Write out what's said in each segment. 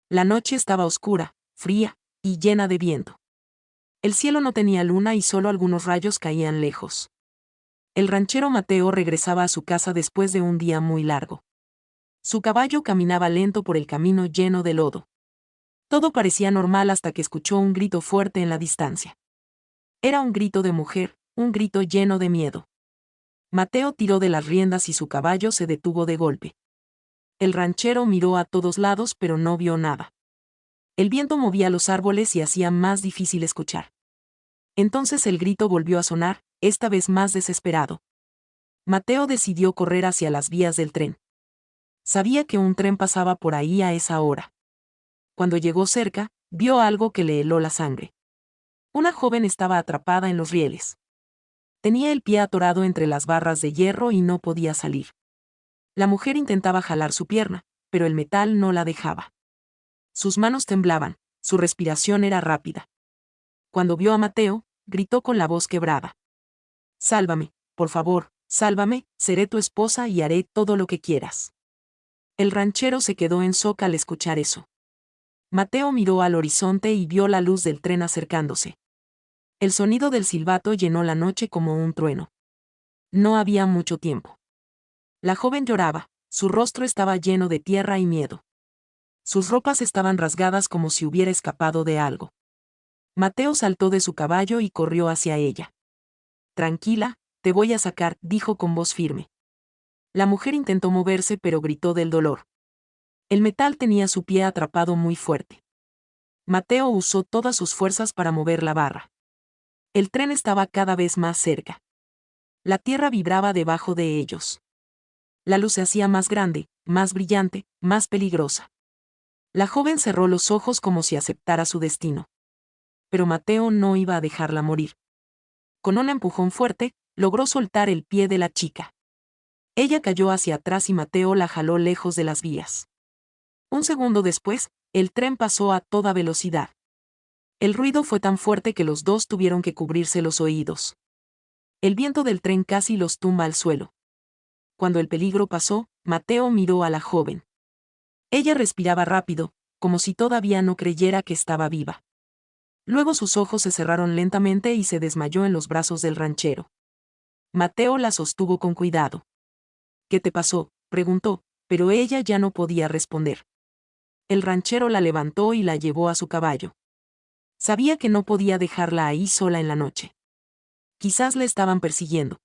La noche estaba oscura, fría, y llena de viento. El cielo no tenía luna y solo algunos rayos caían lejos. El ranchero Mateo regresaba a su casa después de un día muy largo. Su caballo caminaba lento por el camino lleno de lodo. Todo parecía normal hasta que escuchó un grito fuerte en la distancia. Era un grito de mujer, un grito lleno de miedo. Mateo tiró de las riendas y su caballo se detuvo de golpe. El ranchero miró a todos lados pero no vio nada. El viento movía los árboles y hacía más difícil escuchar. Entonces el grito volvió a sonar, esta vez más desesperado. Mateo decidió correr hacia las vías del tren. Sabía que un tren pasaba por ahí a esa hora. Cuando llegó cerca, vio algo que le heló la sangre. Una joven estaba atrapada en los rieles. Tenía el pie atorado entre las barras de hierro y no podía salir. La mujer intentaba jalar su pierna, pero el metal no la dejaba. Sus manos temblaban, su respiración era rápida. Cuando vio a Mateo, gritó con la voz quebrada. «Sálvame, por favor, sálvame, seré tu esposa y haré todo lo que quieras». El ranchero se quedó en shock al escuchar eso. Mateo miró al horizonte y vio la luz del tren acercándose. El sonido del silbato llenó la noche como un trueno. No había mucho tiempo. La joven lloraba, su rostro estaba lleno de tierra y miedo. Sus ropas estaban rasgadas como si hubiera escapado de algo. Mateo saltó de su caballo y corrió hacia ella. «Tranquila, te voy a sacar», dijo con voz firme. La mujer intentó moverse pero gritó del dolor. El metal tenía su pie atrapado muy fuerte. Mateo usó todas sus fuerzas para mover la barra. El tren estaba cada vez más cerca. La tierra vibraba debajo de ellos. La luz se hacía más grande, más brillante, más peligrosa. La joven cerró los ojos como si aceptara su destino. Pero Mateo no iba a dejarla morir. Con un empujón fuerte, logró soltar el pie de la chica. Ella cayó hacia atrás y Mateo la jaló lejos de las vías. Un segundo después, el tren pasó a toda velocidad. El ruido fue tan fuerte que los dos tuvieron que cubrirse los oídos. El viento del tren casi los tumba al suelo. Cuando el peligro pasó, Mateo miró a la joven. Ella respiraba rápido, como si todavía no creyera que estaba viva. Luego sus ojos se cerraron lentamente y se desmayó en los brazos del ranchero. Mateo la sostuvo con cuidado. «¿Qué te pasó?», preguntó, pero ella ya no podía responder. El ranchero la levantó y la llevó a su caballo. Sabía que no podía dejarla ahí sola en la noche. Quizás le estaban persiguiendo.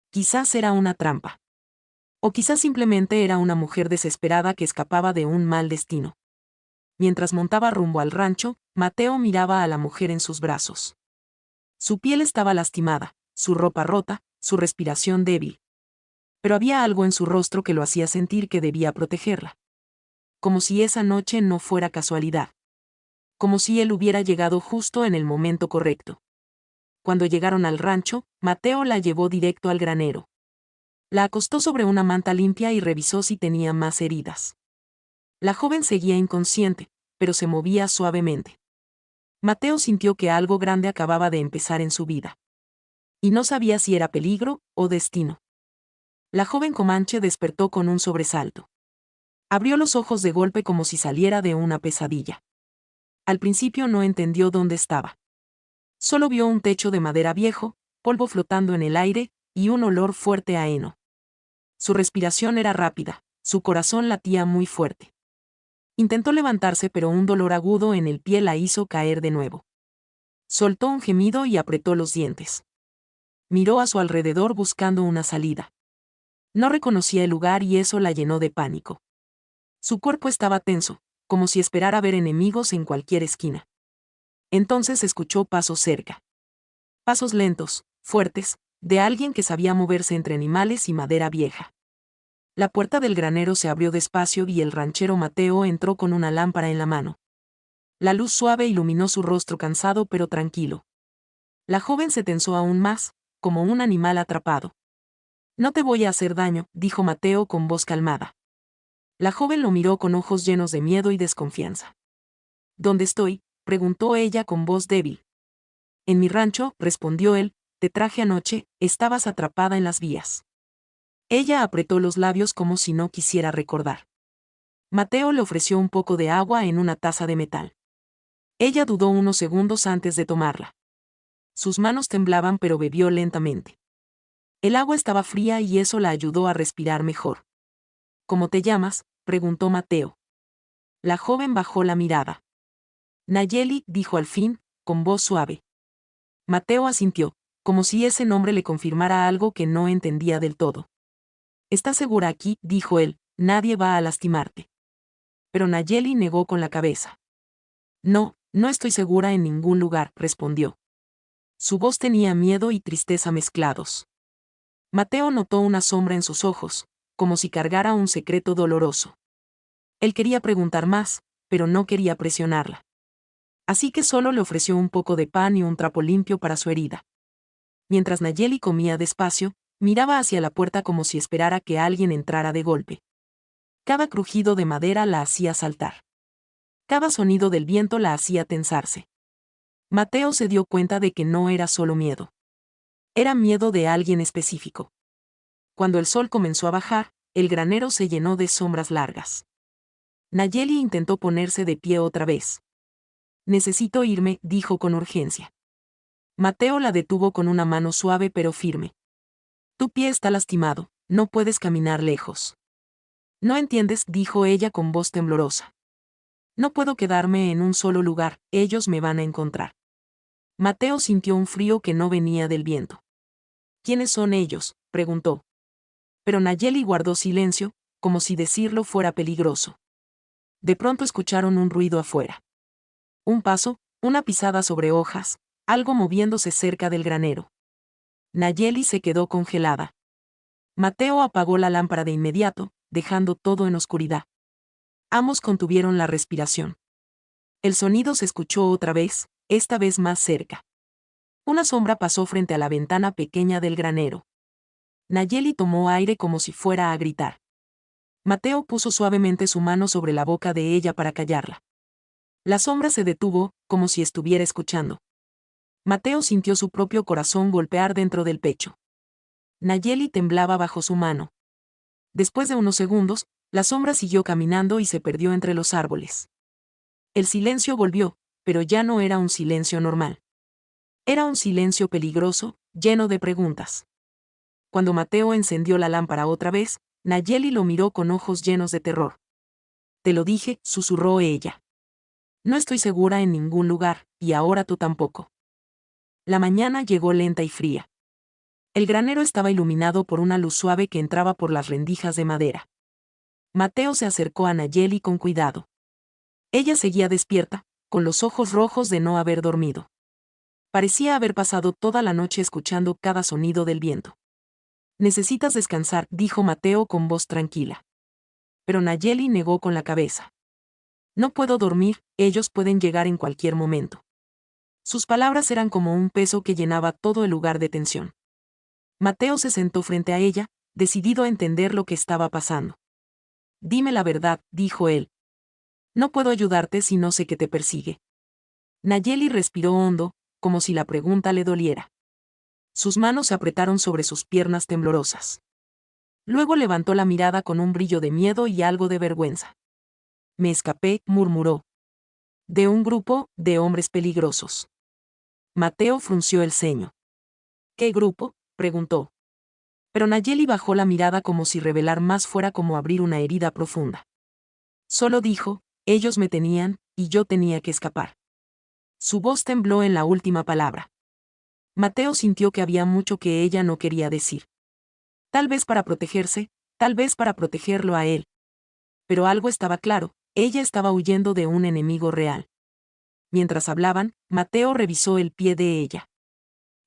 Quizás era una trampa. O quizás simplemente era una mujer desesperada que escapaba de un mal destino. Mientras montaba rumbo al rancho, Mateo miraba a la mujer en sus brazos. Su piel estaba lastimada, su ropa rota, su respiración débil. Pero había algo en su rostro que lo hacía sentir que debía protegerla. Como si esa noche no fuera casualidad. Como si él hubiera llegado justo en el momento correcto. Cuando llegaron al rancho, Mateo la llevó directo al granero. La acostó sobre una manta limpia y revisó si tenía más heridas. La joven seguía inconsciente, pero se movía suavemente. Mateo sintió que algo grande acababa de empezar en su vida. Y no sabía si era peligro o destino. La joven comanche despertó con un sobresalto. Abrió los ojos de golpe como si saliera de una pesadilla. Al principio no entendió dónde estaba. Solo vio un techo de madera viejo, polvo flotando en el aire, y un olor fuerte a heno. Su respiración era rápida, su corazón latía muy fuerte. Intentó levantarse pero un dolor agudo en el pie la hizo caer de nuevo. Soltó un gemido y apretó los dientes. Miró a su alrededor buscando una salida. No reconocía el lugar y eso la llenó de pánico. Su cuerpo estaba tenso, como si esperara ver enemigos en cualquier esquina. Entonces escuchó pasos cerca. Pasos lentos, fuertes, de alguien que sabía moverse entre animales y madera vieja. La puerta del granero se abrió despacio y el ranchero Mateo entró con una lámpara en la mano. La luz suave iluminó su rostro cansado pero tranquilo. La joven se tensó aún más, como un animal atrapado. «No te voy a hacer daño», dijo Mateo con voz calmada. La joven lo miró con ojos llenos de miedo y desconfianza. «¿Dónde estoy?», preguntó ella con voz débil. «En mi rancho», respondió él, «te traje anoche, estabas atrapada en las vías». Ella apretó los labios como si no quisiera recordar. Mateo le ofreció un poco de agua en una taza de metal. Ella dudó unos segundos antes de tomarla. Sus manos temblaban pero bebió lentamente. El agua estaba fría y eso la ayudó a respirar mejor. ¿Cómo te llamas?, preguntó Mateo. La joven bajó la mirada. Nayeli, dijo al fin, con voz suave. Mateo asintió, como si ese nombre le confirmara algo que no entendía del todo. ¿Estás segura aquí?, dijo él, nadie va a lastimarte. Pero Nayeli negó con la cabeza. No, no estoy segura en ningún lugar, respondió. Su voz tenía miedo y tristeza mezclados. Mateo notó una sombra en sus ojos, como si cargara un secreto doloroso. Él quería preguntar más, pero no quería presionarla. Así que solo le ofreció un poco de pan y un trapo limpio para su herida. Mientras Nayeli comía despacio, miraba hacia la puerta como si esperara que alguien entrara de golpe. Cada crujido de madera la hacía saltar. Cada sonido del viento la hacía tensarse. Mateo se dio cuenta de que no era solo miedo. Era miedo de alguien específico. Cuando el sol comenzó a bajar, el granero se llenó de sombras largas. Nayeli intentó ponerse de pie otra vez. Necesito irme, dijo con urgencia. Mateo la detuvo con una mano suave pero firme. Tu pie está lastimado, no puedes caminar lejos. No entiendes, dijo ella con voz temblorosa. No puedo quedarme en un solo lugar, ellos me van a encontrar. Mateo sintió un frío que no venía del viento. ¿Quiénes son ellos?, preguntó. Pero Nayeli guardó silencio, como si decirlo fuera peligroso. De pronto escucharon un ruido afuera. Un paso, una pisada sobre hojas, algo moviéndose cerca del granero. Nayeli se quedó congelada. Mateo apagó la lámpara de inmediato, dejando todo en oscuridad. Ambos contuvieron la respiración. El sonido se escuchó otra vez, esta vez más cerca. Una sombra pasó frente a la ventana pequeña del granero. Nayeli tomó aire como si fuera a gritar. Mateo puso suavemente su mano sobre la boca de ella para callarla. La sombra se detuvo, como si estuviera escuchando. Mateo sintió su propio corazón golpear dentro del pecho. Nayeli temblaba bajo su mano. Después de unos segundos, la sombra siguió caminando y se perdió entre los árboles. El silencio volvió, pero ya no era un silencio normal. Era un silencio peligroso, lleno de preguntas. Cuando Mateo encendió la lámpara otra vez, Nayeli lo miró con ojos llenos de terror. Te lo dije, susurró ella. No estoy segura en ningún lugar, y ahora tú tampoco. La mañana llegó lenta y fría. El granero estaba iluminado por una luz suave que entraba por las rendijas de madera. Mateo se acercó a Nayeli con cuidado. Ella seguía despierta, con los ojos rojos de no haber dormido. Parecía haber pasado toda la noche escuchando cada sonido del viento. Necesitas descansar, dijo Mateo con voz tranquila. Pero Nayeli negó con la cabeza. No puedo dormir, ellos pueden llegar en cualquier momento. Sus palabras eran como un peso que llenaba todo el lugar de tensión. Mateo se sentó frente a ella, decidido a entender lo que estaba pasando. Dime la verdad, dijo él. No puedo ayudarte si no sé que te persigue. Nayeli respiró hondo, como si la pregunta le doliera. Sus manos se apretaron sobre sus piernas temblorosas. Luego levantó la mirada con un brillo de miedo y algo de vergüenza. Me escapé, murmuró. De un grupo de hombres peligrosos. Mateo frunció el ceño. ¿Qué grupo?, preguntó. Pero Nayeli bajó la mirada como si revelar más fuera como abrir una herida profunda. Solo dijo, ellos me tenían, y yo tenía que escapar. Su voz tembló en la última palabra. Mateo sintió que había mucho que ella no quería decir. Tal vez para protegerse, tal vez para protegerlo a él. Pero algo estaba claro, ella estaba huyendo de un enemigo real. Mientras hablaban, Mateo revisó el pie de ella.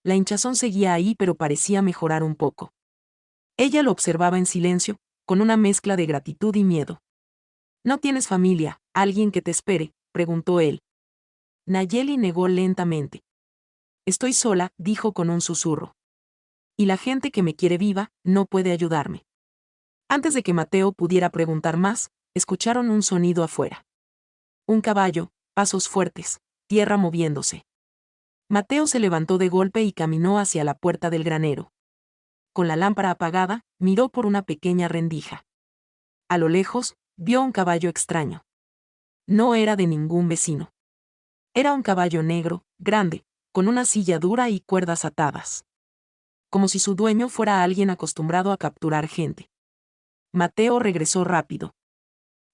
La hinchazón seguía ahí pero parecía mejorar un poco. Ella lo observaba en silencio, con una mezcla de gratitud y miedo. ¿No tienes familia, alguien que te espere?, preguntó él. Nayeli negó lentamente. Estoy sola, dijo con un susurro. Y la gente que me quiere viva, no puede ayudarme. Antes de que Mateo pudiera preguntar más, escucharon un sonido afuera. Un caballo, pasos fuertes, tierra moviéndose. Mateo se levantó de golpe y caminó hacia la puerta del granero. Con la lámpara apagada, miró por una pequeña rendija. A lo lejos, vio un caballo extraño. No era de ningún vecino. Era un caballo negro, grande, con una silla dura y cuerdas atadas. Como si su dueño fuera alguien acostumbrado a capturar gente. Mateo regresó rápido.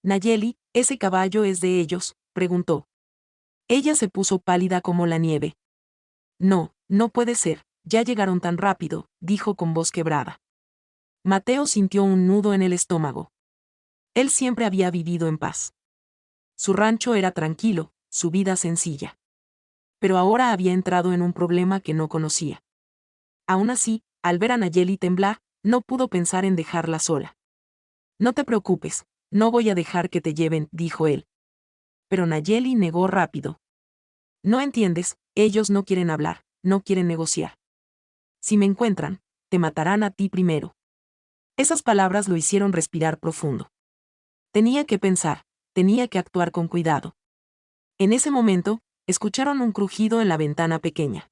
Nayeli, ¿ese caballo es de ellos?, preguntó. Ella se puso pálida como la nieve. No, no puede ser, ya llegaron tan rápido, dijo con voz quebrada. Mateo sintió un nudo en el estómago. Él siempre había vivido en paz. Su rancho era tranquilo, su vida sencilla. Pero ahora había entrado en un problema que no conocía. Aún así, al ver a Nayeli temblar, no pudo pensar en dejarla sola. No te preocupes, no voy a dejar que te lleven, dijo él. Pero Nayeli negó rápido. No entiendes, ellos no quieren hablar, no quieren negociar. Si me encuentran, te matarán a ti primero. Esas palabras lo hicieron respirar profundo. Tenía que pensar, tenía que actuar con cuidado. En ese momento, escucharon un crujido en la ventana pequeña.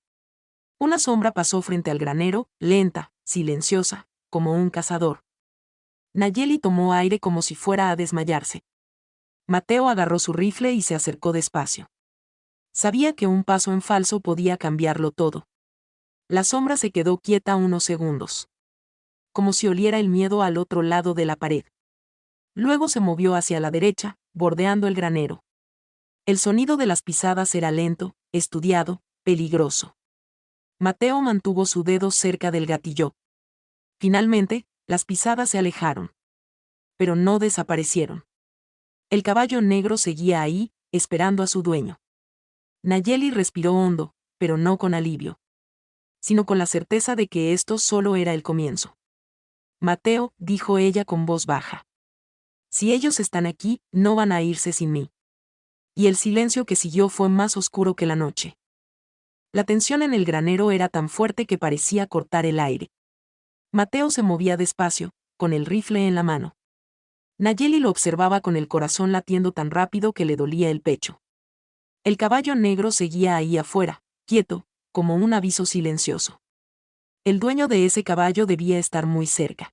Una sombra pasó frente al granero, lenta, silenciosa, como un cazador. Nayeli tomó aire como si fuera a desmayarse. Mateo agarró su rifle y se acercó despacio. Sabía que un paso en falso podía cambiarlo todo. La sombra se quedó quieta unos segundos. Como si oliera el miedo al otro lado de la pared. Luego se movió hacia la derecha, bordeando el granero. El sonido de las pisadas era lento, estudiado, peligroso. Mateo mantuvo su dedo cerca del gatillo. Finalmente, las pisadas se alejaron. Pero no desaparecieron. El caballo negro seguía ahí, esperando a su dueño. Nayeli respiró hondo, pero no con alivio, sino con la certeza de que esto solo era el comienzo. Mateo, dijo ella con voz baja. Si ellos están aquí, no van a irse sin mí. Y el silencio que siguió fue más oscuro que la noche. La tensión en el granero era tan fuerte que parecía cortar el aire. Mateo se movía despacio, con el rifle en la mano. Nayeli lo observaba con el corazón latiendo tan rápido que le dolía el pecho. El caballo negro seguía ahí afuera, quieto, como un aviso silencioso. El dueño de ese caballo debía estar muy cerca.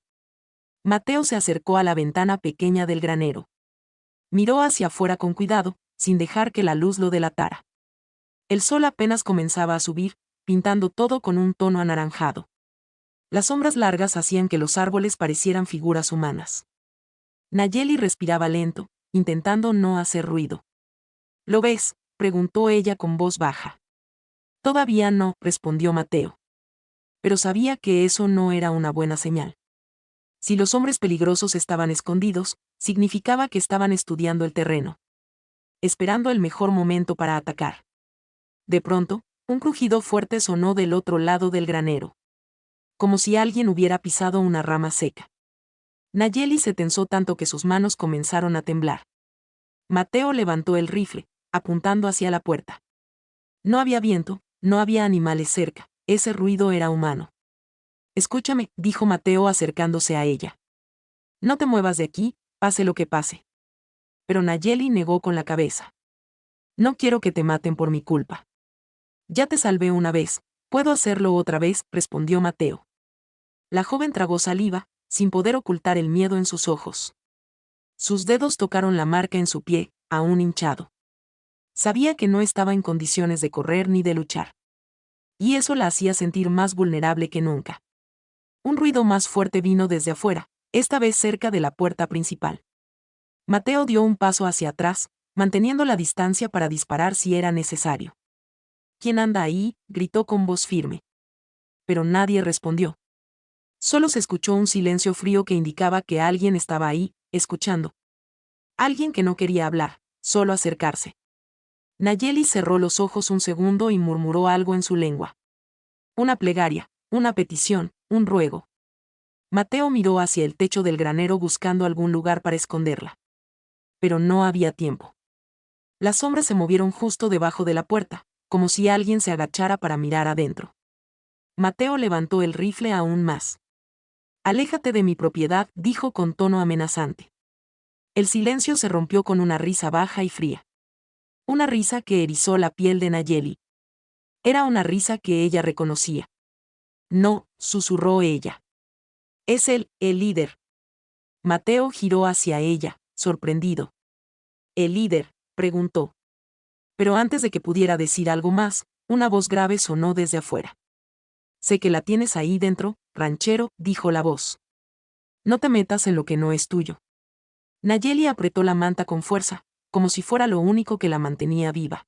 Mateo se acercó a la ventana pequeña del granero. Miró hacia afuera con cuidado, sin dejar que la luz lo delatara. El sol apenas comenzaba a subir, pintando todo con un tono anaranjado. Las sombras largas hacían que los árboles parecieran figuras humanas. Nayeli respiraba lento, intentando no hacer ruido. ¿Lo ves?, preguntó ella con voz baja. Todavía no, respondió Mateo. Pero sabía que eso no era una buena señal. Si los hombres peligrosos estaban escondidos, significaba que estaban estudiando el terreno. Esperando el mejor momento para atacar. De pronto, un crujido fuerte sonó del otro lado del granero. Como si alguien hubiera pisado una rama seca. Nayeli se tensó tanto que sus manos comenzaron a temblar. Mateo levantó el rifle, apuntando hacia la puerta. No había viento, no había animales cerca, ese ruido era humano. Escúchame, dijo Mateo acercándose a ella. No te muevas de aquí, pase lo que pase. Pero Nayeli negó con la cabeza. No quiero que te maten por mi culpa. Ya te salvé una vez, puedo hacerlo otra vez, respondió Mateo. La joven tragó saliva, sin poder ocultar el miedo en sus ojos. Sus dedos tocaron la marca en su pie, aún hinchado. Sabía que no estaba en condiciones de correr ni de luchar. Y eso la hacía sentir más vulnerable que nunca. Un ruido más fuerte vino desde afuera, esta vez cerca de la puerta principal. Mateo dio un paso hacia atrás, manteniendo la distancia para disparar si era necesario. ¿Quién anda ahí?, gritó con voz firme. Pero nadie respondió. Solo se escuchó un silencio frío que indicaba que alguien estaba ahí, escuchando. Alguien que no quería hablar, solo acercarse. Nayeli cerró los ojos un segundo y murmuró algo en su lengua. Una plegaria, una petición, un ruego. Mateo miró hacia el techo del granero buscando algún lugar para esconderla. Pero no había tiempo. Las sombras se movieron justo debajo de la puerta, como si alguien se agachara para mirar adentro. Mateo levantó el rifle aún más. Aléjate de mi propiedad, dijo con tono amenazante. El silencio se rompió con una risa baja y fría. Una risa que erizó la piel de Nayeli. Era una risa que ella reconocía. No, susurró ella. Es él, el líder. Mateo giró hacia ella, sorprendido. ¿El líder?, preguntó. Pero antes de que pudiera decir algo más, una voz grave sonó desde afuera. Sé que la tienes ahí dentro, ranchero, dijo la voz. No te metas en lo que no es tuyo. Nayeli apretó la manta con fuerza, como si fuera lo único que la mantenía viva.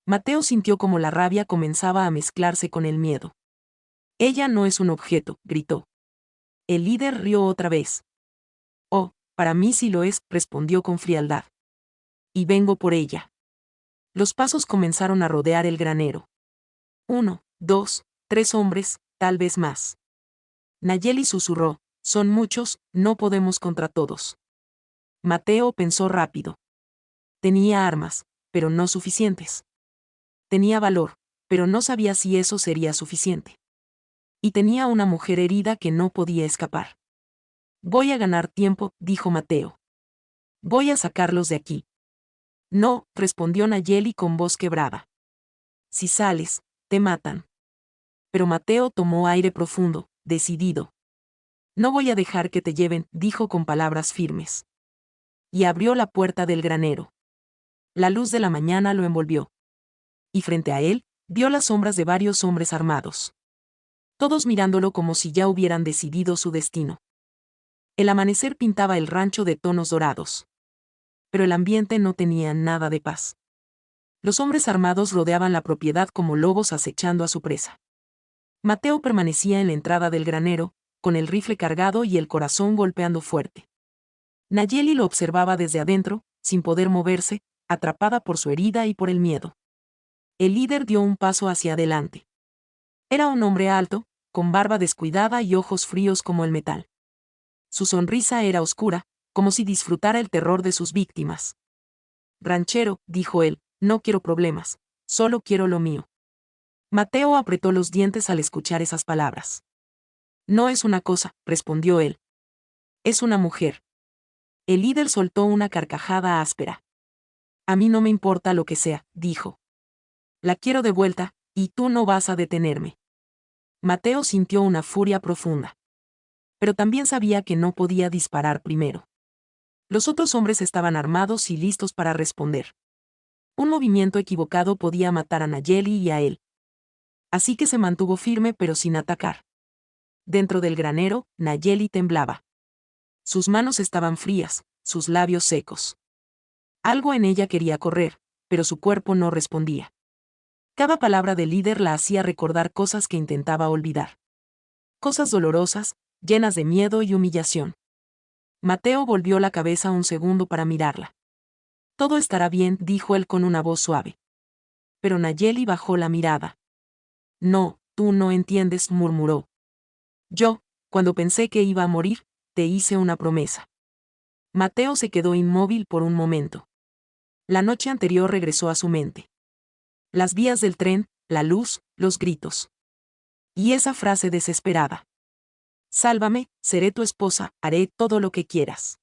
Mateo sintió como la rabia comenzaba a mezclarse con el miedo. Ella no es un objeto, gritó. El líder rió otra vez. Oh, para mí sí lo es, respondió con frialdad. Y vengo por ella. Los pasos comenzaron a rodear el granero. 1, 2, 3 hombres, tal vez más. Nayeli susurró, son muchos, no podemos contra todos. Mateo pensó rápido. Tenía armas, pero no suficientes. Tenía valor, pero no sabía si eso sería suficiente. Y tenía una mujer herida que no podía escapar. Voy a ganar tiempo, dijo Mateo. Voy a sacarlos de aquí. No, respondió Nayeli con voz quebrada. Si sales, te matan. Pero Mateo tomó aire profundo, decidido. No voy a dejar que te lleven, dijo con palabras firmes. Y abrió la puerta del granero. La luz de la mañana lo envolvió. Y frente a él, vio las sombras de varios hombres armados. Todos mirándolo como si ya hubieran decidido su destino. El amanecer pintaba el rancho de tonos dorados. Pero el ambiente no tenía nada de paz. Los hombres armados rodeaban la propiedad como lobos acechando a su presa. Mateo permanecía en la entrada del granero, con el rifle cargado y el corazón golpeando fuerte. Nayeli lo observaba desde adentro, sin poder moverse, atrapada por su herida y por el miedo. El líder dio un paso hacia adelante. Era un hombre alto, con barba descuidada y ojos fríos como el metal. Su sonrisa era oscura, como si disfrutara el terror de sus víctimas. Ranchero, dijo él, no quiero problemas, solo quiero lo mío. Mateo apretó los dientes al escuchar esas palabras. No es una cosa, respondió él. Es una mujer. El líder soltó una carcajada áspera. A mí no me importa lo que sea, dijo. La quiero de vuelta, y tú no vas a detenerme. Mateo sintió una furia profunda. Pero también sabía que no podía disparar primero. Los otros hombres estaban armados y listos para responder. Un movimiento equivocado podía matar a Nayeli y a él. Así que se mantuvo firme pero sin atacar. Dentro del granero, Nayeli temblaba. Sus manos estaban frías, sus labios secos. Algo en ella quería correr, pero su cuerpo no respondía. Cada palabra del líder la hacía recordar cosas que intentaba olvidar. Cosas dolorosas, llenas de miedo y humillación. Mateo volvió la cabeza un segundo para mirarla. Todo estará bien, dijo él con una voz suave. Pero Nayeli bajó la mirada. No, tú no entiendes, murmuró. Yo, cuando pensé que iba a morir, te hice una promesa. Mateo se quedó inmóvil por un momento. La noche anterior regresó a su mente. Las vías del tren, la luz, los gritos. Y esa frase desesperada. Sálvame, seré tu esposa, haré todo lo que quieras.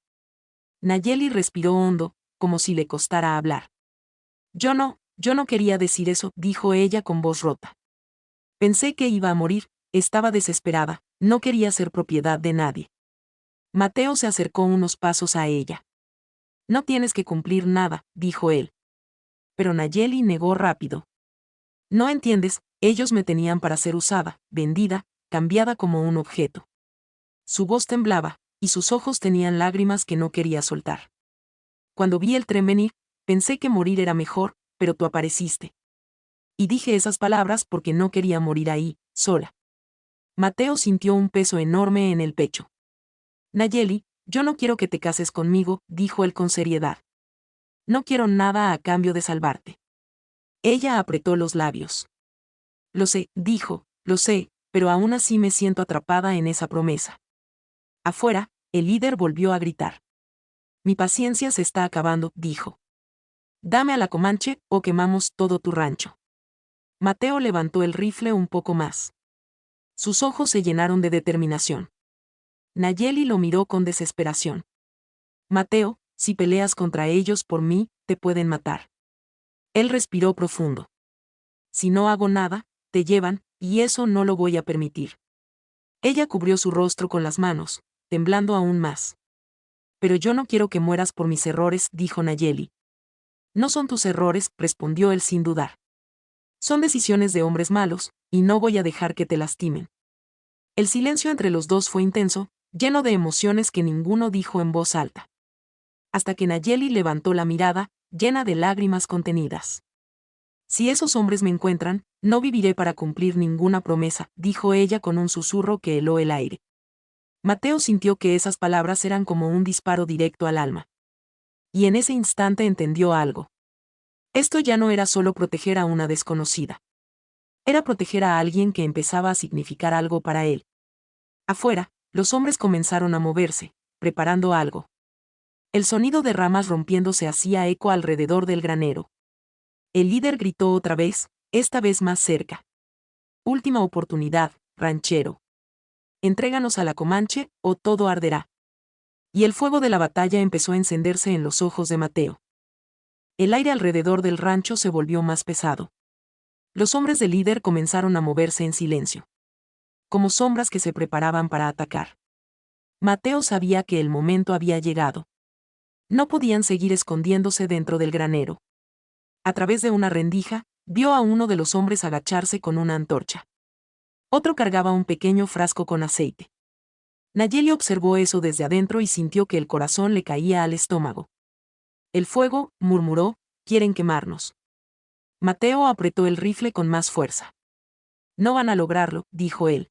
Nayeli respiró hondo, como si le costara hablar. Yo no quería decir eso, dijo ella con voz rota. Pensé que iba a morir, estaba desesperada, no quería ser propiedad de nadie. Mateo se acercó unos pasos a ella. No tienes que cumplir nada, dijo él. Pero Nayeli negó rápido. No entiendes, ellos me tenían para ser usada, vendida, cambiada como un objeto. Su voz temblaba, y sus ojos tenían lágrimas que no quería soltar. Cuando vi el tren venir, pensé que morir era mejor, pero tú apareciste. Y dije esas palabras porque no quería morir ahí, sola. Mateo sintió un peso enorme en el pecho. Nayeli, yo no quiero que te cases conmigo, dijo él con seriedad. No quiero nada a cambio de salvarte. Ella apretó los labios. Lo sé, dijo, lo sé, pero aún así me siento atrapada en esa promesa. Afuera, el líder volvió a gritar. Mi paciencia se está acabando, dijo. Dame a la Comanche o quemamos todo tu rancho. Mateo levantó el rifle un poco más. Sus ojos se llenaron de determinación. Nayeli lo miró con desesperación. Mateo, si peleas contra ellos por mí, te pueden matar. Él respiró profundo. Si no hago nada, te llevan, y eso no lo voy a permitir. Ella cubrió su rostro con las manos, temblando aún más. Pero yo no quiero que mueras por mis errores, dijo Nayeli. No son tus errores, respondió él sin dudar. Son decisiones de hombres malos, y no voy a dejar que te lastimen. El silencio entre los dos fue intenso, lleno de emociones que ninguno dijo en voz alta. Hasta que Nayeli levantó la mirada, llena de lágrimas contenidas. Si esos hombres me encuentran, no viviré para cumplir ninguna promesa, dijo ella con un susurro que heló el aire. Mateo sintió que esas palabras eran como un disparo directo al alma. Y en ese instante entendió algo. Esto ya no era solo proteger a una desconocida. Era proteger a alguien que empezaba a significar algo para él. Afuera, los hombres comenzaron a moverse, preparando algo. El sonido de ramas rompiéndose hacía eco alrededor del granero. El líder gritó otra vez, esta vez más cerca. Última oportunidad, ranchero. Entréganos a la Comanche, o todo arderá. Y el fuego de la batalla empezó a encenderse en los ojos de Mateo. El aire alrededor del rancho se volvió más pesado. Los hombres del líder comenzaron a moverse en silencio. Como sombras que se preparaban para atacar. Mateo sabía que el momento había llegado. No podían seguir escondiéndose dentro del granero. A través de una rendija, vio a uno de los hombres agacharse con una antorcha. Otro cargaba un pequeño frasco con aceite. Nayeli observó eso desde adentro y sintió que el corazón le caía al estómago. El fuego, murmuró, quieren quemarnos. Mateo apretó el rifle con más fuerza. No van a lograrlo, dijo él.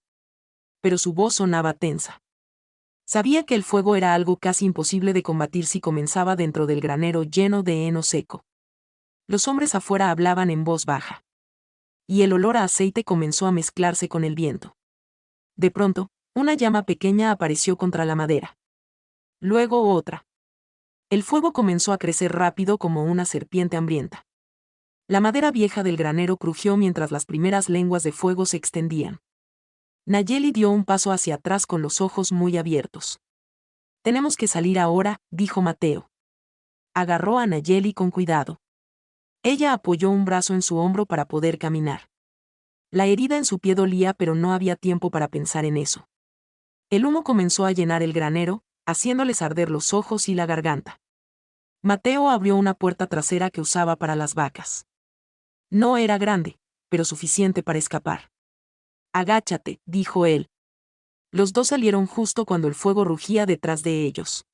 Pero su voz sonaba tensa. Sabía que el fuego era algo casi imposible de combatir si comenzaba dentro del granero lleno de heno seco. Los hombres afuera hablaban en voz baja. Y el olor a aceite comenzó a mezclarse con el viento. De pronto, una llama pequeña apareció contra la madera. Luego otra. El fuego comenzó a crecer rápido como una serpiente hambrienta. La madera vieja del granero crujió mientras las primeras lenguas de fuego se extendían. Nayeli dio un paso hacia atrás con los ojos muy abiertos. Tenemos que salir ahora, dijo Mateo. Agarró a Nayeli con cuidado. Ella apoyó un brazo en su hombro para poder caminar. La herida en su pie dolía, pero no había tiempo para pensar en eso. El humo comenzó a llenar el granero, haciéndoles arder los ojos y la garganta. Mateo abrió una puerta trasera que usaba para las vacas. No era grande, pero suficiente para escapar. Agáchate, dijo él. Los dos salieron justo cuando el fuego rugía detrás de ellos.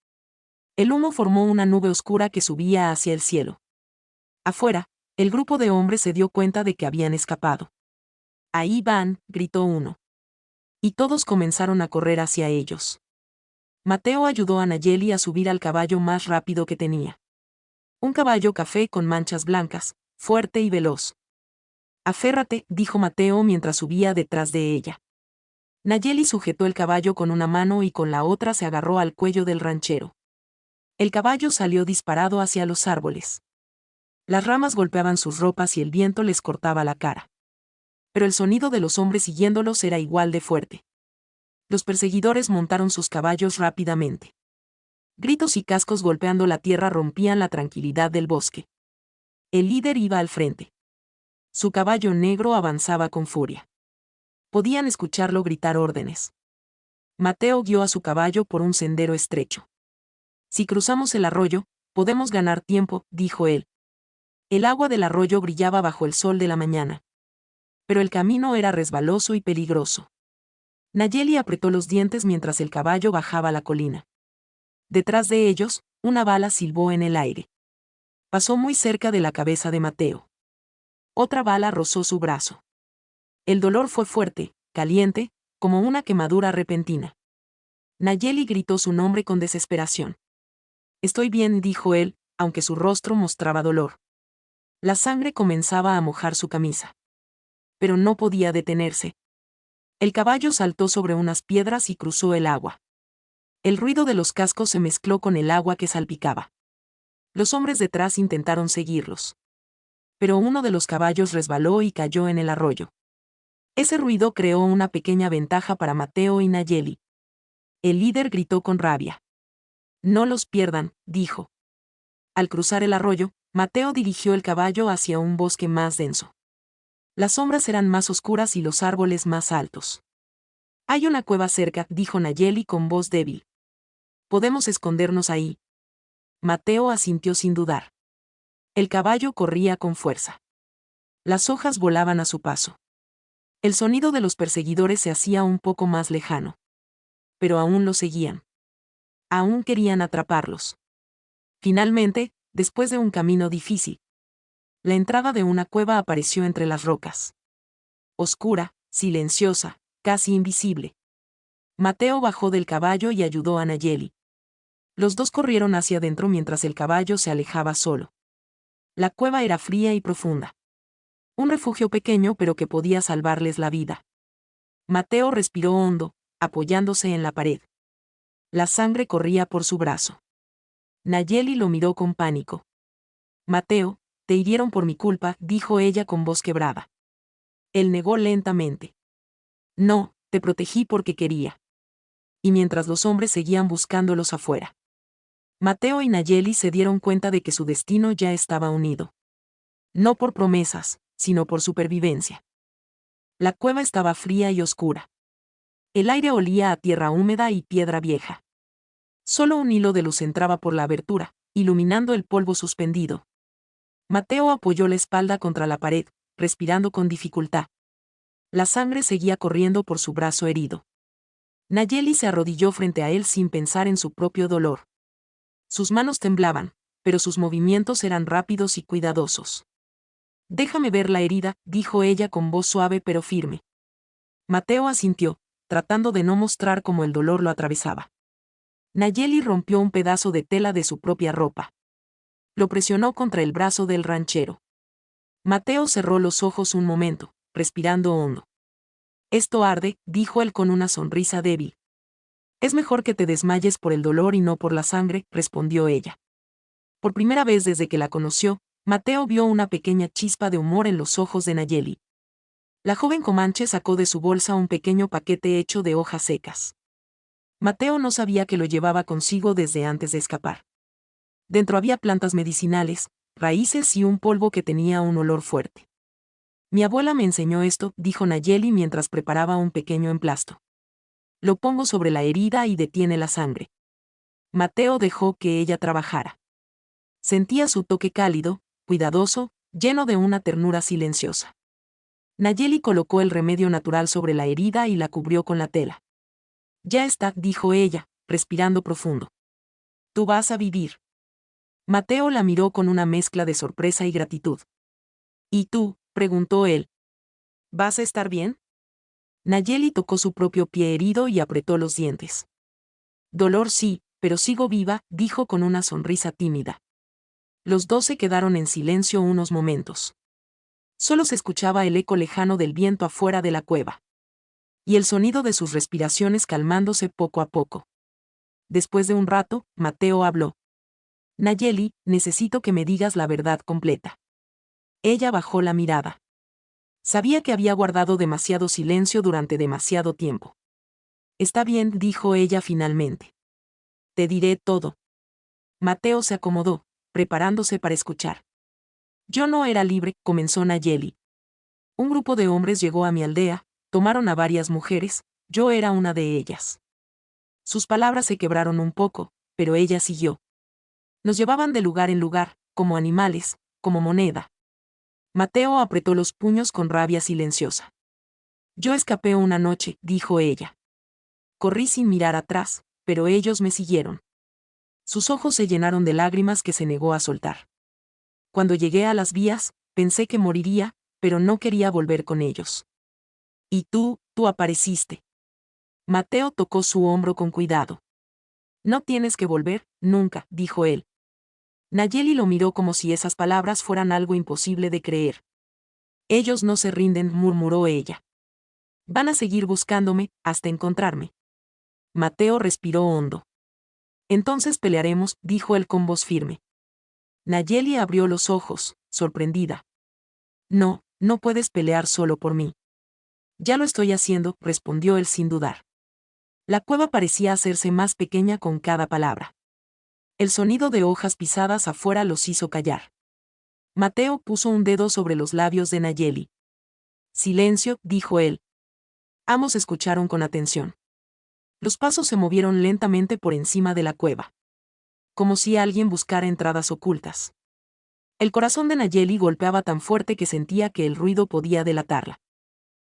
El humo formó una nube oscura que subía hacia el cielo. Afuera, el grupo de hombres se dio cuenta de que habían escapado. Ahí van, gritó uno. Y todos comenzaron a correr hacia ellos. Mateo ayudó a Nayeli a subir al caballo más rápido que tenía. Un caballo café con manchas blancas, fuerte y veloz. Aférrate, dijo Mateo mientras subía detrás de ella. Nayeli sujetó el caballo con una mano y con la otra se agarró al cuello del ranchero. El caballo salió disparado hacia los árboles. Las ramas golpeaban sus ropas y el viento les cortaba la cara. Pero el sonido de los hombres siguiéndolos era igual de fuerte. Los perseguidores montaron sus caballos rápidamente. Gritos y cascos golpeando la tierra rompían la tranquilidad del bosque. El líder iba al frente. Su caballo negro avanzaba con furia. Podían escucharlo gritar órdenes. Mateo guió a su caballo por un sendero estrecho. Si cruzamos el arroyo, podemos ganar tiempo, dijo él. El agua del arroyo brillaba bajo el sol de la mañana. Pero el camino era resbaloso y peligroso. Nayeli apretó los dientes mientras el caballo bajaba la colina. Detrás de ellos, una bala silbó en el aire. Pasó muy cerca de la cabeza de Mateo. Otra bala rozó su brazo. El dolor fue fuerte, caliente, como una quemadura repentina. Nayeli gritó su nombre con desesperación. Estoy bien, dijo él, aunque su rostro mostraba dolor. La sangre comenzaba a mojar su camisa. Pero no podía detenerse. El caballo saltó sobre unas piedras y cruzó el agua. El ruido de los cascos se mezcló con el agua que salpicaba. Los hombres detrás intentaron seguirlos. Pero uno de los caballos resbaló y cayó en el arroyo. Ese ruido creó una pequeña ventaja para Mateo y Nayeli. El líder gritó con rabia. No los pierdan, dijo. Al cruzar el arroyo, Mateo dirigió el caballo hacia un bosque más denso. Las sombras eran más oscuras y los árboles más altos. Hay una cueva cerca, dijo Nayeli con voz débil. Podemos escondernos ahí. Mateo asintió sin dudar. El caballo corría con fuerza. Las hojas volaban a su paso. El sonido de los perseguidores se hacía un poco más lejano. Pero aún los seguían. Aún querían atraparlos. Finalmente, después de un camino difícil, la entrada de una cueva apareció entre las rocas. Oscura, silenciosa, casi invisible. Mateo bajó del caballo y ayudó a Nayeli. Los dos corrieron hacia adentro mientras el caballo se alejaba solo. La cueva era fría y profunda. Un refugio pequeño pero que podía salvarles la vida. Mateo respiró hondo, apoyándose en la pared. La sangre corría por su brazo. Nayeli lo miró con pánico. Mateo, te hirieron por mi culpa, dijo ella con voz quebrada. Él negó lentamente. No, te protegí porque quería. Y mientras los hombres seguían buscándolos afuera. Mateo y Nayeli se dieron cuenta de que su destino ya estaba unido. No por promesas, sino por supervivencia. La cueva estaba fría y oscura. El aire olía a tierra húmeda y piedra vieja. Solo un hilo de luz entraba por la abertura, iluminando el polvo suspendido. Mateo apoyó la espalda contra la pared, respirando con dificultad. La sangre seguía corriendo por su brazo herido. Nayeli se arrodilló frente a él sin pensar en su propio dolor. Sus manos temblaban, pero sus movimientos eran rápidos y cuidadosos. Déjame ver la herida, dijo ella con voz suave pero firme. Mateo asintió, tratando de no mostrar cómo el dolor lo atravesaba. Nayeli rompió un pedazo de tela de su propia ropa. Lo presionó contra el brazo del ranchero. Mateo cerró los ojos un momento, respirando hondo. Esto arde, dijo él con una sonrisa débil. Es mejor que te desmayes por el dolor y no por la sangre, respondió ella. Por primera vez desde que la conoció, Mateo vio una pequeña chispa de humor en los ojos de Nayeli. La joven comanche sacó de su bolsa un pequeño paquete hecho de hojas secas. Mateo no sabía que lo llevaba consigo desde antes de escapar. Dentro había plantas medicinales, raíces y un polvo que tenía un olor fuerte. Mi abuela me enseñó esto, dijo Nayeli mientras preparaba un pequeño emplasto. Lo pongo sobre la herida y detiene la sangre. Mateo dejó que ella trabajara. Sentía su toque cálido, cuidadoso, lleno de una ternura silenciosa. Nayeli colocó el remedio natural sobre la herida y la cubrió con la tela. Ya está, dijo ella, respirando profundo. Tú vas a vivir. Mateo la miró con una mezcla de sorpresa y gratitud. ¿Y tú?, preguntó él. ¿Vas a estar bien? Nayeli tocó su propio pie herido y apretó los dientes. Dolor sí, pero sigo viva, dijo con una sonrisa tímida. Los dos se quedaron en silencio unos momentos. Solo se escuchaba el eco lejano del viento afuera de la cueva. Y el sonido de sus respiraciones calmándose poco a poco. Después de un rato, Mateo habló. Nayeli, necesito que me digas la verdad completa. Ella bajó la mirada. Sabía que había guardado demasiado silencio durante demasiado tiempo. Está bien, dijo ella finalmente. Te diré todo. Mateo se acomodó, preparándose para escuchar. Yo no era libre, comenzó Nayeli. Un grupo de hombres llegó a mi aldea, tomaron a varias mujeres, yo era una de ellas. Sus palabras se quebraron un poco, pero ella siguió. Nos llevaban de lugar en lugar, como animales, como moneda. Mateo apretó los puños con rabia silenciosa. Yo escapé una noche, dijo ella. Corrí sin mirar atrás, pero ellos me siguieron. Sus ojos se llenaron de lágrimas que se negó a soltar. Cuando llegué a las vías, pensé que moriría, pero no quería volver con ellos. Y tú apareciste. Mateo tocó su hombro con cuidado. No tienes que volver, nunca, dijo él. Nayeli lo miró como si esas palabras fueran algo imposible de creer. Ellos no se rinden, murmuró ella. Van a seguir buscándome, hasta encontrarme. Mateo respiró hondo. Entonces pelearemos, dijo él con voz firme. Nayeli abrió los ojos, sorprendida. No, no puedes pelear solo por mí. Ya lo estoy haciendo, respondió él sin dudar. La cueva parecía hacerse más pequeña con cada palabra. El sonido de hojas pisadas afuera los hizo callar. Mateo puso un dedo sobre los labios de Nayeli. Silencio, dijo él. Ambos escucharon con atención. Los pasos se movieron lentamente por encima de la cueva, como si alguien buscara entradas ocultas. El corazón de Nayeli golpeaba tan fuerte que sentía que el ruido podía delatarla.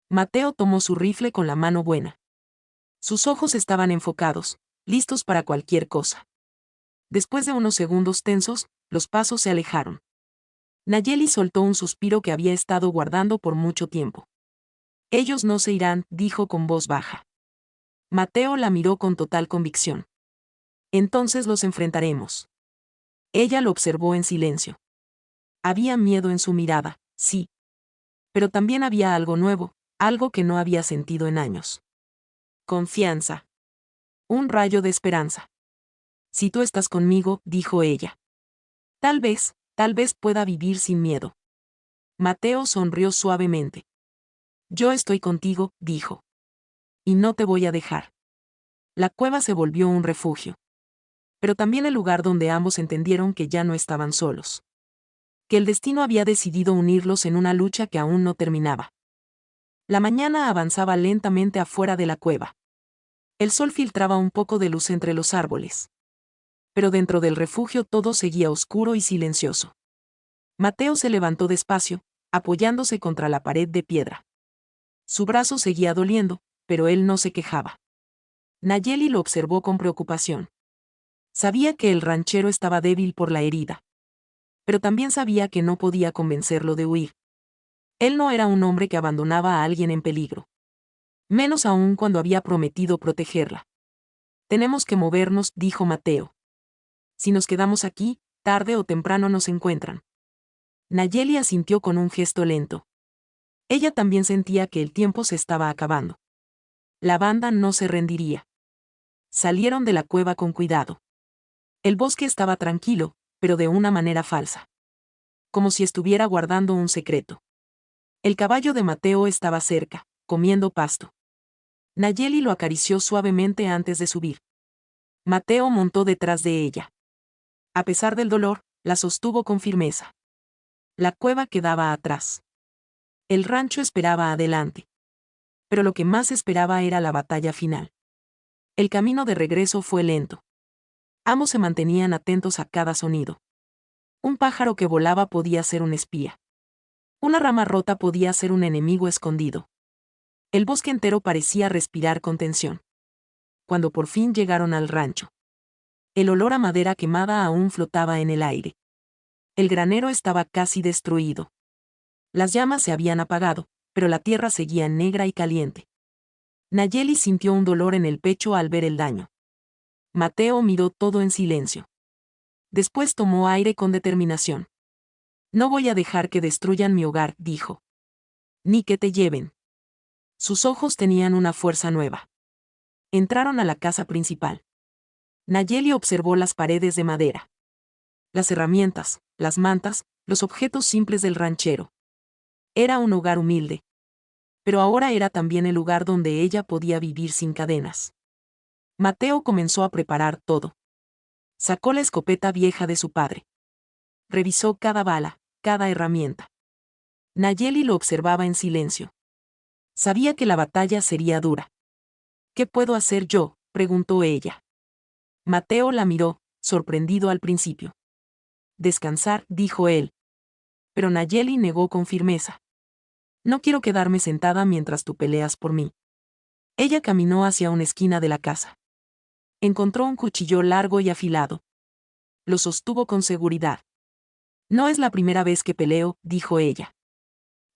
Mateo tomó su rifle con la mano buena. Sus ojos estaban enfocados, listos para cualquier cosa. Después de unos segundos tensos, los pasos se alejaron. Nayeli soltó un suspiro que había estado guardando por mucho tiempo. Ellos no se irán, dijo con voz baja. Mateo la miró con total convicción. Entonces los enfrentaremos. Ella lo observó en silencio. Había miedo en su mirada, sí. Pero también había algo nuevo, algo que no había sentido en años. Confianza. Un rayo de esperanza. Si tú estás conmigo, dijo ella. Tal vez pueda vivir sin miedo. Mateo sonrió suavemente. Yo estoy contigo, dijo. Y no te voy a dejar. La cueva se volvió un refugio. Pero también el lugar donde ambos entendieron que ya no estaban solos. Que el destino había decidido unirlos en una lucha que aún no terminaba. La mañana avanzaba lentamente afuera de la cueva. El sol filtraba un poco de luz entre los árboles. Pero dentro del refugio todo seguía oscuro y silencioso. Mateo se levantó despacio, apoyándose contra la pared de piedra. Su brazo seguía doliendo, pero él no se quejaba. Nayeli lo observó con preocupación. Sabía que el ranchero estaba débil por la herida. Pero también sabía que no podía convencerlo de huir. Él no era un hombre que abandonaba a alguien en peligro. Menos aún cuando había prometido protegerla. Tenemos que movernos, dijo Mateo. Si nos quedamos aquí, tarde o temprano nos encuentran. Nayeli asintió con un gesto lento. Ella también sentía que el tiempo se estaba acabando. La banda no se rendiría. Salieron de la cueva con cuidado. El bosque estaba tranquilo, pero de una manera falsa. Como si estuviera guardando un secreto. El caballo de Mateo estaba cerca, comiendo pasto. Nayeli lo acarició suavemente antes de subir. Mateo montó detrás de ella. A pesar del dolor, la sostuvo con firmeza. La cueva quedaba atrás. El rancho esperaba adelante. Pero lo que más esperaba era la batalla final. El camino de regreso fue lento. Ambos se mantenían atentos a cada sonido. Un pájaro que volaba podía ser un espía. Una rama rota podía ser un enemigo escondido. El bosque entero parecía respirar con tensión. Cuando por fin llegaron al rancho. El olor a madera quemada aún flotaba en el aire. El granero estaba casi destruido. Las llamas se habían apagado, pero la tierra seguía negra y caliente. Nayeli sintió un dolor en el pecho al ver el daño. Mateo miró todo en silencio. Después tomó aire con determinación. No voy a dejar que destruyan mi hogar, dijo. Ni que te lleven. Sus ojos tenían una fuerza nueva. Entraron a la casa principal. Nayeli observó las paredes de madera. Las herramientas, las mantas, los objetos simples del ranchero. Era un hogar humilde. Pero ahora era también el lugar donde ella podía vivir sin cadenas. Mateo comenzó a preparar todo. Sacó la escopeta vieja de su padre. Revisó cada bala, cada herramienta. Nayeli lo observaba en silencio. Sabía que la batalla sería dura. ¿Qué puedo hacer yo?, preguntó ella. Mateo la miró, sorprendido al principio. Descansar, dijo él. Pero Nayeli negó con firmeza. No quiero quedarme sentada mientras tú peleas por mí. Ella caminó hacia una esquina de la casa. Encontró un cuchillo largo y afilado. Lo sostuvo con seguridad. No es la primera vez que peleo, dijo ella.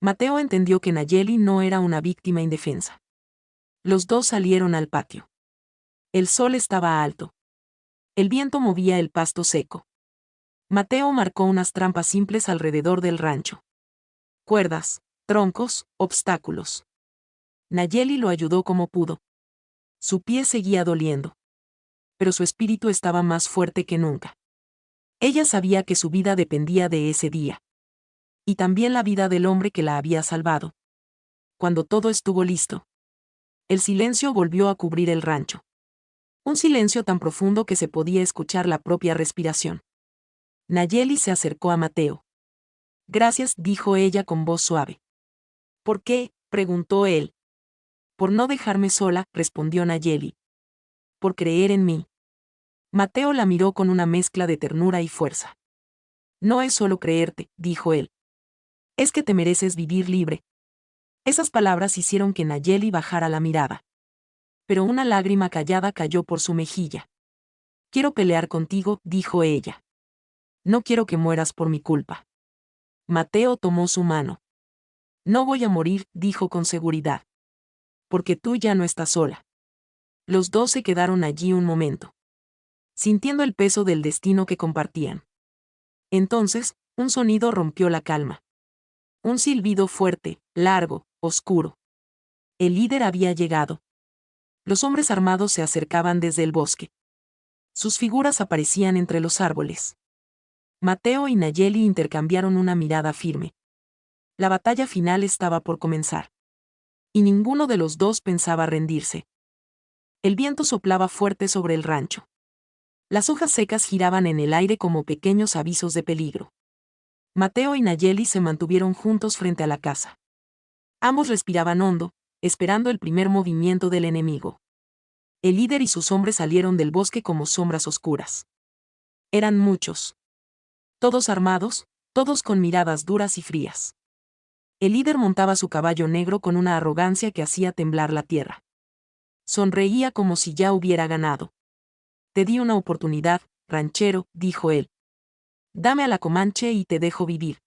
Mateo entendió que Nayeli no era una víctima indefensa. Los dos salieron al patio. El sol estaba alto. El viento movía el pasto seco. Mateo marcó unas trampas simples alrededor del rancho. Cuerdas, troncos, obstáculos. Nayeli lo ayudó como pudo. Su pie seguía doliendo. Pero su espíritu estaba más fuerte que nunca. Ella sabía que su vida dependía de ese día. Y también la vida del hombre que la había salvado. Cuando todo estuvo listo, el silencio volvió a cubrir el rancho. Un silencio tan profundo que se podía escuchar la propia respiración. Nayeli se acercó a Mateo. Gracias, dijo ella con voz suave. ¿Por qué?, preguntó él. Por no dejarme sola, respondió Nayeli. por creer en mí. Mateo la miró con una mezcla de ternura y fuerza. No es solo creerte, dijo él. Es que te mereces vivir libre. Esas palabras hicieron que Nayeli bajara la mirada. Pero una lágrima callada cayó por su mejilla. Quiero pelear contigo, dijo ella. No quiero que mueras por mi culpa. Mateo tomó su mano. No voy a morir, dijo con seguridad. Porque tú ya no estás sola. Los dos se quedaron allí un momento, sintiendo el peso del destino que compartían. Entonces, un sonido rompió la calma. Un silbido fuerte, largo, oscuro. El líder había llegado. Los hombres armados se acercaban desde el bosque. Sus figuras aparecían entre los árboles. Mateo y Nayeli intercambiaron una mirada firme. La batalla final estaba por comenzar. Y ninguno de los dos pensaba rendirse. El viento soplaba fuerte sobre el rancho. Las hojas secas giraban en el aire como pequeños avisos de peligro. Mateo y Nayeli se mantuvieron juntos frente a la casa. Ambos respiraban hondo, esperando el primer movimiento del enemigo. El líder y sus hombres salieron del bosque como sombras oscuras. Eran muchos. Todos armados, todos con miradas duras y frías. El líder montaba su caballo negro con una arrogancia que hacía temblar la tierra. Sonreía como si ya hubiera ganado. Te di una oportunidad, ranchero, dijo él. Dame a la Comanche y te dejo vivir.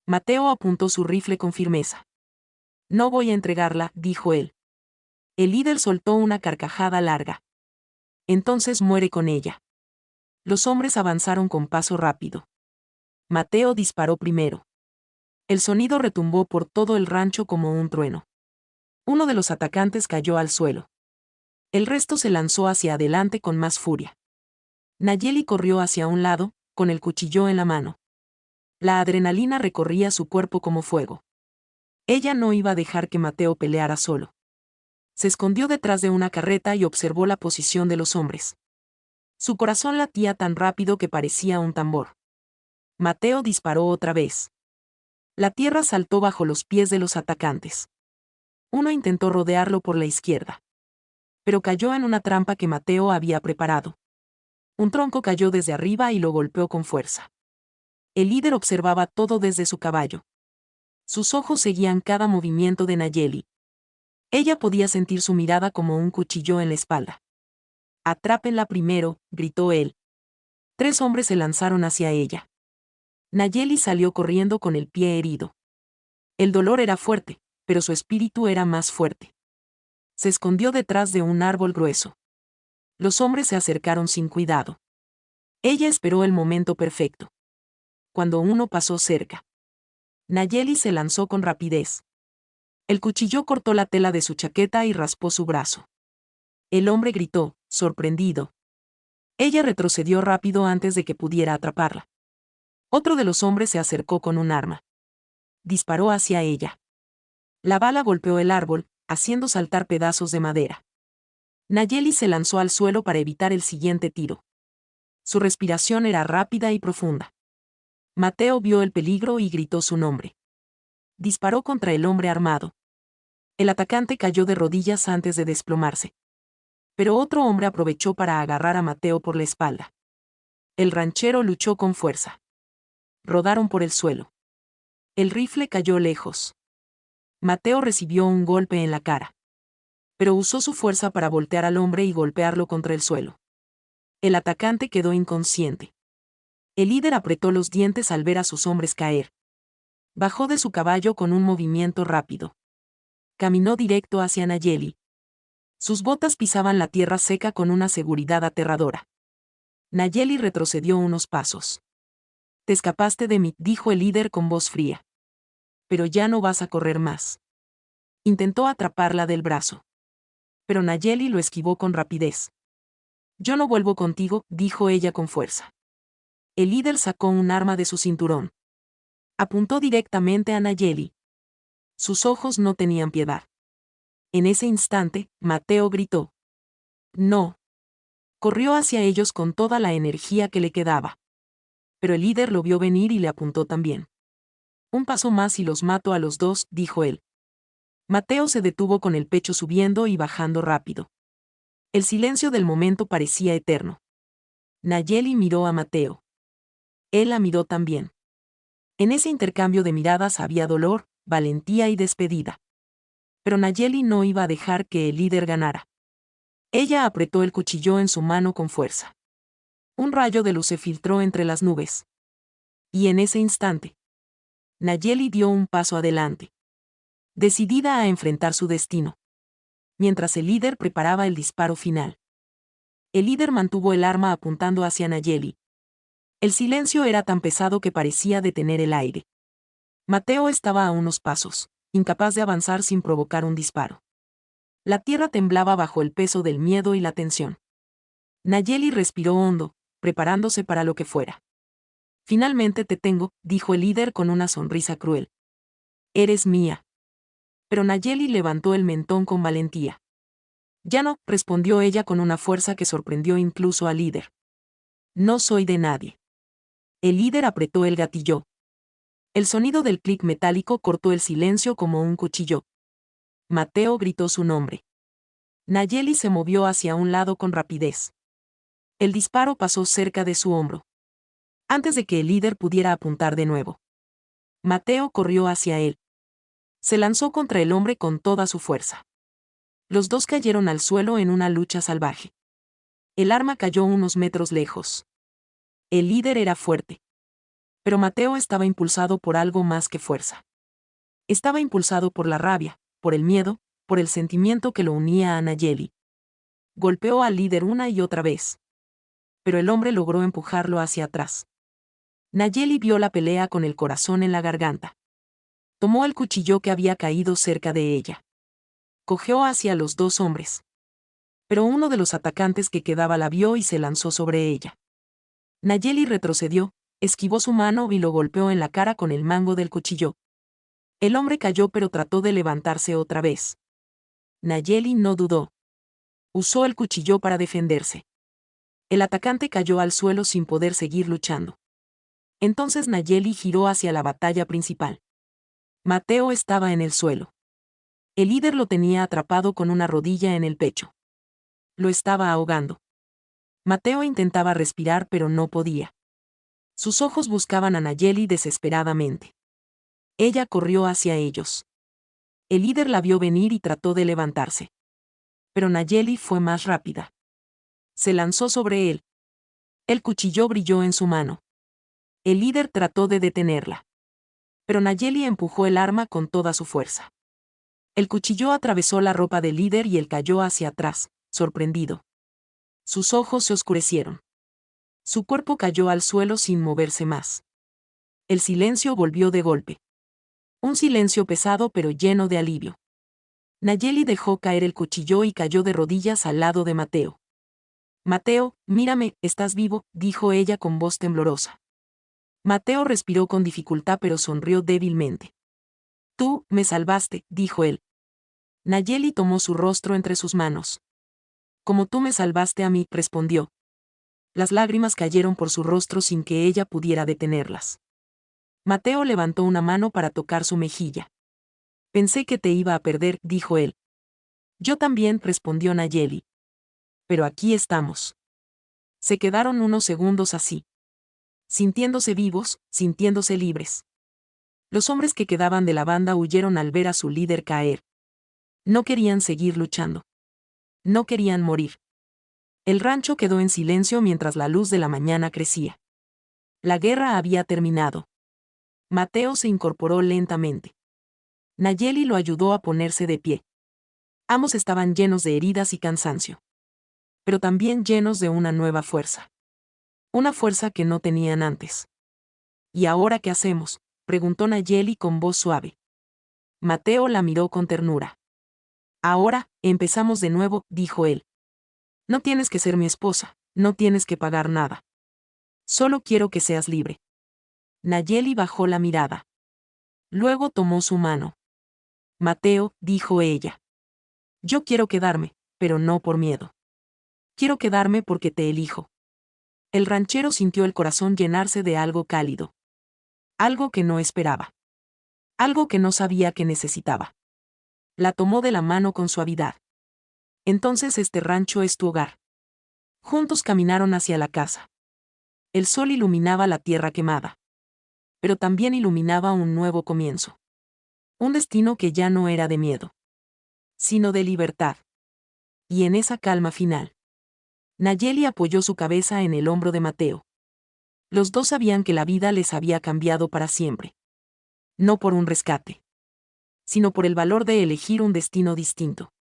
Mateo apuntó su rifle con firmeza. No voy a entregarla, dijo él. El líder soltó una carcajada larga. Entonces muere con ella. Los hombres avanzaron con paso rápido. Mateo disparó primero. El sonido retumbó por todo el rancho como un trueno. Uno de los atacantes cayó al suelo. El resto se lanzó hacia adelante con más furia. Nayeli corrió hacia un lado, con el cuchillo en la mano. La adrenalina recorría su cuerpo como fuego. Ella no iba a dejar que Mateo peleara solo. Se escondió detrás de una carreta y observó la posición de los hombres. Su corazón latía tan rápido que parecía un tambor. Mateo disparó otra vez. La tierra saltó bajo los pies de los atacantes. Uno intentó rodearlo por la izquierda. Pero cayó en una trampa que Mateo había preparado. Un tronco cayó desde arriba y lo golpeó con fuerza. El líder observaba todo desde su caballo. Sus ojos seguían cada movimiento de Nayeli. Ella podía sentir su mirada como un cuchillo en la espalda. Atrápenla primero, gritó él. 3 hombres se lanzaron hacia ella. Nayeli salió corriendo con el pie herido. El dolor era fuerte, pero su espíritu era más fuerte. Se escondió detrás de un árbol grueso. Los hombres se acercaron sin cuidado. Ella esperó el momento perfecto. Cuando uno pasó cerca, Nayeli se lanzó con rapidez. El cuchillo cortó la tela de su chaqueta y raspó su brazo. El hombre gritó, sorprendido. Ella retrocedió rápido antes de que pudiera atraparla. Otro de los hombres se acercó con un arma. Disparó hacia ella. La bala golpeó el árbol, haciendo saltar pedazos de madera. Nayeli se lanzó al suelo para evitar el siguiente tiro. Su respiración era rápida y profunda. Mateo vio el peligro y gritó su nombre. Disparó contra el hombre armado. El atacante cayó de rodillas antes de desplomarse. Pero otro hombre aprovechó para agarrar a Mateo por la espalda. El ranchero luchó con fuerza. Rodaron por el suelo. El rifle cayó lejos. Mateo recibió un golpe en la cara. Pero usó su fuerza para voltear al hombre y golpearlo contra el suelo. El atacante quedó inconsciente. El líder apretó los dientes al ver a sus hombres caer. Bajó de su caballo con un movimiento rápido. Caminó directo hacia Nayeli. Sus botas pisaban la tierra seca con una seguridad aterradora. Nayeli retrocedió unos pasos. Te escapaste de mí, dijo el líder con voz fría. Pero ya no vas a correr más. Intentó atraparla del brazo. Pero Nayeli lo esquivó con rapidez. Yo no vuelvo contigo, dijo ella con fuerza. El líder sacó un arma de su cinturón. Apuntó directamente a Nayeli. Sus ojos no tenían piedad. En ese instante, Mateo gritó. No. Corrió hacia ellos con toda la energía que le quedaba. Pero el líder lo vio venir y le apuntó también. Un paso más y los mato a los dos, dijo él. Mateo se detuvo con el pecho subiendo y bajando rápido. El silencio del momento parecía eterno. Nayeli miró a Mateo. Él la miró también. En ese intercambio de miradas había dolor, valentía y despedida. Pero Nayeli no iba a dejar que el líder ganara. Ella apretó el cuchillo en su mano con fuerza. Un rayo de luz se filtró entre las nubes. Y en ese instante, Nayeli dio un paso adelante, decidida a enfrentar su destino. Mientras el líder preparaba el disparo final. El líder mantuvo el arma apuntando hacia Nayeli. El silencio era tan pesado que parecía detener el aire. Mateo estaba a unos pasos, incapaz de avanzar sin provocar un disparo. La tierra temblaba bajo el peso del miedo y la tensión. Nayeli respiró hondo, preparándose para lo que fuera. Finalmente te tengo, dijo el líder con una sonrisa cruel. Eres mía. Pero Nayeli levantó el mentón con valentía. Ya no, respondió ella con una fuerza que sorprendió incluso al líder. No soy de nadie. El líder apretó el gatillo. El sonido del clic metálico cortó el silencio como un cuchillo. Mateo gritó su nombre. Nayeli se movió hacia un lado con rapidez. El disparo pasó cerca de su hombro. Antes de que el líder pudiera apuntar de nuevo. Mateo corrió hacia él. Se lanzó contra el hombre con toda su fuerza. Los dos cayeron al suelo en una lucha salvaje. El arma cayó unos metros lejos. El líder era fuerte. Pero Mateo estaba impulsado por algo más que fuerza. Estaba impulsado por la rabia, por el miedo, por el sentimiento que lo unía a Nayeli. Golpeó al líder una y otra vez. Pero el hombre logró empujarlo hacia atrás. Nayeli vio la pelea con el corazón en la garganta. Tomó el cuchillo que había caído cerca de ella. Cogió hacia los dos hombres. Pero uno de los atacantes que quedaba la vio y se lanzó sobre ella. Nayeli retrocedió, esquivó su mano y lo golpeó en la cara con el mango del cuchillo. El hombre cayó pero trató de levantarse otra vez. Nayeli no dudó. Usó el cuchillo para defenderse. El atacante cayó al suelo sin poder seguir luchando. Entonces Nayeli giró hacia la batalla principal. Mateo estaba en el suelo. El líder lo tenía atrapado con una rodilla en el pecho. Lo estaba ahogando. Mateo intentaba respirar pero no podía. Sus ojos buscaban a Nayeli desesperadamente. Ella corrió hacia ellos. El líder la vio venir y trató de levantarse. Pero Nayeli fue más rápida. Se lanzó sobre él. El cuchillo brilló en su mano. El líder trató de detenerla. Pero Nayeli empujó el arma con toda su fuerza. El cuchillo atravesó la ropa del líder y él cayó hacia atrás, sorprendido. Sus ojos se oscurecieron. Su cuerpo cayó al suelo sin moverse más. El silencio volvió de golpe. Un silencio pesado pero lleno de alivio. Nayeli dejó caer el cuchillo y cayó de rodillas al lado de Mateo. Mateo, mírame, estás vivo, dijo ella con voz temblorosa. Mateo respiró con dificultad pero sonrió débilmente. Tú, me salvaste, dijo él. Nayeli tomó su rostro entre sus manos. Como tú me salvaste a mí, respondió. Las lágrimas cayeron por su rostro sin que ella pudiera detenerlas. Mateo levantó una mano para tocar su mejilla. Pensé que te iba a perder, dijo él. Yo también, respondió Nayeli. Pero aquí estamos. Se quedaron unos segundos así. Sintiéndose vivos, sintiéndose libres. Los hombres que quedaban de la banda huyeron al ver a su líder caer. No querían seguir luchando. No querían morir. El rancho quedó en silencio mientras la luz de la mañana crecía. La guerra había terminado. Mateo se incorporó lentamente. Nayeli lo ayudó a ponerse de pie. Ambos estaban llenos de heridas y cansancio. Pero también llenos de una nueva fuerza. Una fuerza que no tenían antes. ¿Y ahora qué hacemos?, preguntó Nayeli con voz suave. Mateo la miró con ternura. Ahora, empezamos de nuevo, dijo él. No tienes que ser mi esposa, no tienes que pagar nada. Solo quiero que seas libre. Nayeli bajó la mirada. Luego tomó su mano. Mateo, dijo ella. Yo quiero quedarme, pero no por miedo. Quiero quedarme porque te elijo. El ranchero sintió el corazón llenarse de algo cálido. Algo que no esperaba. Algo que no sabía que necesitaba. La tomó de la mano con suavidad. Entonces este rancho es tu hogar. Juntos caminaron hacia la casa. El sol iluminaba la tierra quemada. Pero también iluminaba un nuevo comienzo. Un destino que ya no era de miedo, sino de libertad. Y en esa calma final, Nayeli apoyó su cabeza en el hombro de Mateo. Los dos sabían que la vida les había cambiado para siempre. No por un rescate, sino por el valor de elegir un destino distinto.